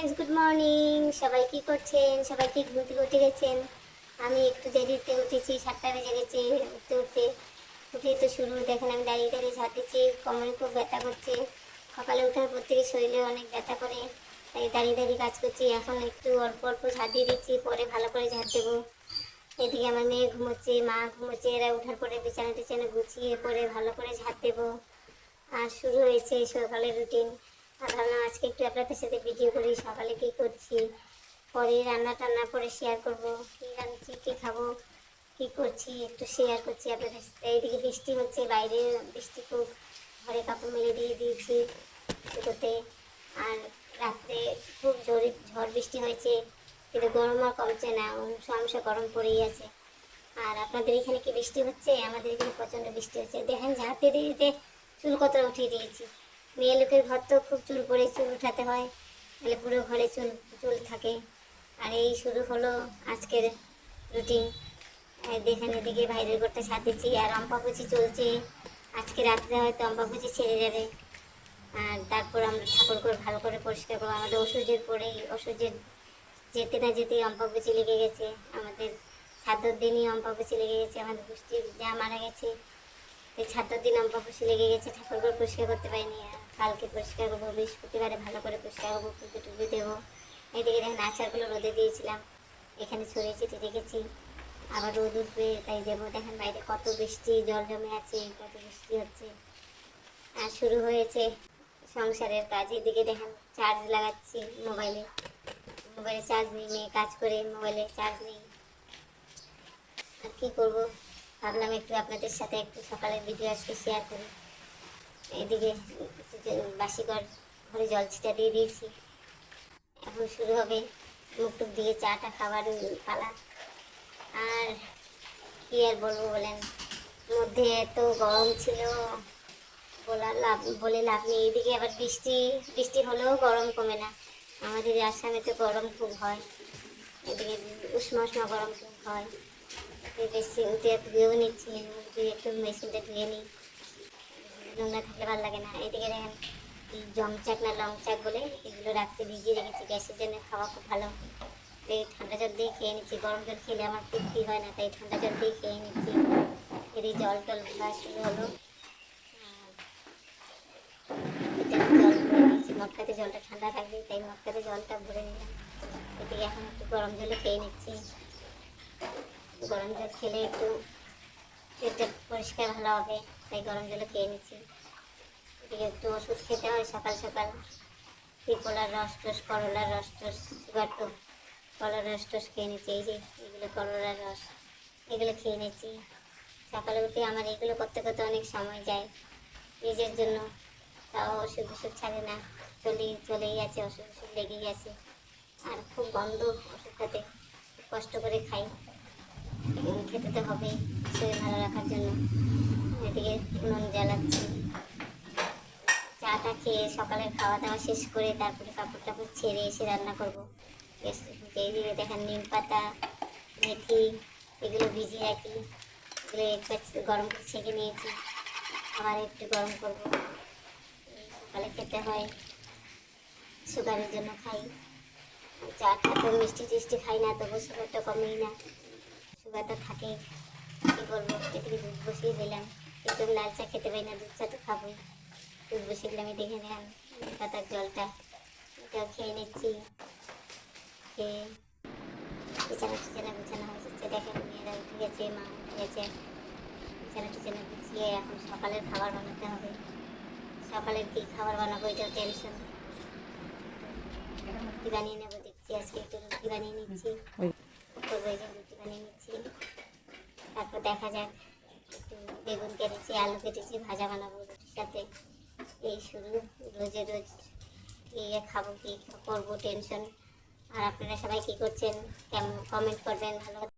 Friends, good morning. সবাই কি করছেন? সবাই কি ঘুম থেকে উঠে গেছেন? আমি একটু দেরিতে উঠেছি, 7টা বেজে গেছে। উঠতে উঠতে উঠেই তো শুরু। দেখেন আমি দাঁড়িয়ে দাঁড়িয়ে ঝাঁট দিচ্ছি, কোমরে খুব ব্যথা করছে। সকালে ওঠার পর থেকে শরীরে অনেক ব্যথা করে, তাই দাঁড়িয়ে দাঁড়িয়ে কাজ করছি। এখন একটু অল্প অল্প ঝাঁট দিয়ে দিচ্ছি, পরে ভালো করে ঝাঁট দেবো। এদিকে আমার মেয়ে ঘুমোচ্ছে, মা ঘুমোচ্ছে। এরা ওঠার পরে বিছানা টিছানা গুছিয়ে পরে ভালো করে ঝাঁট দেবো। আর শুরু হয়েছে সকালের রুটিন। আর ভাবলাম আজকে একটু আপনাদের সাথে ভিডিও করি, সকালে কী করছি, পরে রান্না টান্না করে শেয়ার করব, কী রাঁধছি, কী খাবো, কী করছি একটু শেয়ার করছি আপনাদের সাথে। এইদিকে বৃষ্টি হচ্ছে, বাইরে বৃষ্টি খুব, ঘরে কাপড় মেলে দিয়ে দিয়েছি শুকোতে। আর রাত্রে খুব জোরে ঝড় বৃষ্টি হয়েছে, কিন্তু গরম আর কমছে না, অংশ গরম পড়েই আছে। আর আপনাদের এখানে কি বৃষ্টি হচ্ছে? আমাদের এখানে প্রচণ্ড বৃষ্টি হচ্ছে। দেখেন ঝাঁতে দিতে চুল কত উঠিয়ে দিয়েছি। মেয়ে লোকের ঘর তো খুব চুল পরে, চুল উঠাতে হয়, তাহলে পুরো ঘরে চুল চুল থাকে। আর এই শুরু হলো আজকের রুটিন। দেখেন এদিকে বাইরের ঘরটা সাথেছি, আর অম্পাকুচি চলছে। আজকে রাত্রে হয়তো অম্পাকুচি ছেড়ে যাবে। আর তারপর আমরা ঠাকুর ঘর ভালো করে পরিষ্কার করবো। আমাদের ওষুধের পরেই, ওষুধের যেতে না যেতেই অম্পাকুচি লেগে গেছে। আমাদের 7 দিনই অম্পাকুচি লেগে গেছে। আমাদের পুষ্টির যা মারা গেছে, এই 7 দিন অম্পাকুচি লেগে গেছে। ঠাকুরঘর পরিষ্কার করতে পারিনি। আর কালকে পরিষ্কার করবো, বৃহস্পতিবারে ভালো করে পরিষ্কার করবো, পুজো টুজো দেবো। এইদিকে দেখেন আচারগুলো রোদে দিয়েছিলাম, এখানে ছড়িয়ে ছিটিয়ে রেখেছি। আবার রোদ উঠবে তাই দেবো। দেখেন বাইরে কত বৃষ্টি, জল জমে আছে, কত বৃষ্টি হচ্ছে। আর শুরু হয়েছে সংসারের কাজ। এদিকে দেখেন চার্জ লাগাচ্ছি মোবাইলে। মোবাইলে চার্জ নেই, মেয়ে কাজ করে, মোবাইলে চার্জ নেই। আর কী করবো, ভাবলাম একটু আপনাদের সাথে একটু সকালের ভিডিও আজকে শেয়ার করি। এদিকে বাসি ঘরে জল ছিটা দিয়ে দিয়েছি। এখন শুরু হবে মুখ টুক দিয়ে চাটা খাবার পালা। আর কি আর বলবো বলেন, মধ্যে এত গরম ছিল, বলে লাভ নেই। এদিকে আবার বৃষ্টি, বৃষ্টি হলেও গরম কমে না। আমাদের আসামে তো গরম খুব হয়, এদিকে উষ্ণ উষ্ণ গরম খুব হয়। বেশি উঠে ধুয়েও নিচ্ছি, মুখ ধুয়ে একটু মেশিনটা ধুয়ে নিই, নোংরা থাকলে ভালো লাগে না। এদিকে দেখেন জমচাক না লংচাক বলে, এগুলো রাত্রে ভিজিয়ে রেখেছি, গ্যাসের জন্য খাওয়া খুব ভালো। তাই ঠান্ডা জল দিয়ে খেয়ে নিচ্ছি, গরম জল খেলে আমার তৃপ্তি হয় না, তাই ঠান্ডা জল দিয়ে খেয়ে নিচ্ছি। এদিকে জল টল ভরা শুরু হলো। এটা জল ভরে নিয়েছি, মটকাতে জলটা ঠান্ডা থাকবে, তাই মটকাতে জলটা ভরে নিলাম। এদিকে এখন একটু গরম জলে খেয়ে নিচ্ছি। গরম জল খেলে একটু পেটটা পরিষ্কার ভালো হবে, তাই গরম জলে খেয়ে নিচ্ছি। এদিকে একটু ওষুধ খেতে হয় সকাল সকাল। ত্রিপলার রস টস, করলার রস টস, সুগার তো করলার রস টস খেয়ে নিচ্ছি। এই যে এগুলো করলার রস, এগুলো খেয়ে নিচ্ছি। সকালে উঠে আমার এগুলো করতে করতে অনেক সময় যায় নিজের জন্য, তাও ওষুধ ওষুধ ছাড়ে না, চলেই আছে, ওষুধ ওষুধ লেগেই আছে। আর খুব গন্ধ ওষুধটাতে, খুব কষ্ট করে খাই, খেতে তো হবেই শরীর ভালো রাখার জন্য। এদিকে নুন জ্বালাচ্ছি। চাটা খেয়ে সকালের খাওয়া দাওয়া শেষ করে তারপরে কাপড় টাপড় ছেড়ে এসে রান্না করবো। এইদিকে দেখেন নিম পাতা, মেথি, এগুলো ভিজিয়ে রাখি, এগুলো একবার গরম করে ছেঁকে নিয়েছি, আবার একটু গরম করবো। সকালে খেতে হয়, সুগারের জন্য খাই। চাটা তো মিষ্টি টিষ্টি খাই না, তবু সুগারটা কমেই না, সুগারটা থাকেই। কী করবো, এদিকে দুধ বসিয়ে দিলাম, কিন্তু লাল চা খেতে পারি না, দুধ চা তো খাবোই। দুধ বসিয়ে দিলাম। দেখে নেন পাতার জলটা, এটাও খেয়ে নিচ্ছি। খেয়ে বিছানা টিছানা গুছানো হয়ে যাচ্ছে। দেখেন মেয়েরা উঠে গেছে, মা উঠে গেছে, বিছানা টিছানা গুছিয়ে এখন সকালের খাবার বানাতে হবে। সকালের কী খাবার বানাবো এটাও টেনশন। রুটি বানিয়ে নেবো, দেখছি আজকে একটু রুটি বানিয়ে নিচ্ছি, করবো। এই যে রুটি বানিয়ে নিচ্ছি, তারপর দেখা যাক। একটু বেগুন কেটেছি, আলু কেটেছি, ভাজা বানাবো রুটির সাথে। এই শুরু, রোজে রোজ কী খাবো, কী করবো টেনশন। আর আপনারা সবাই কী করছেন, কেমন কমেন্ট করবেন, ভালো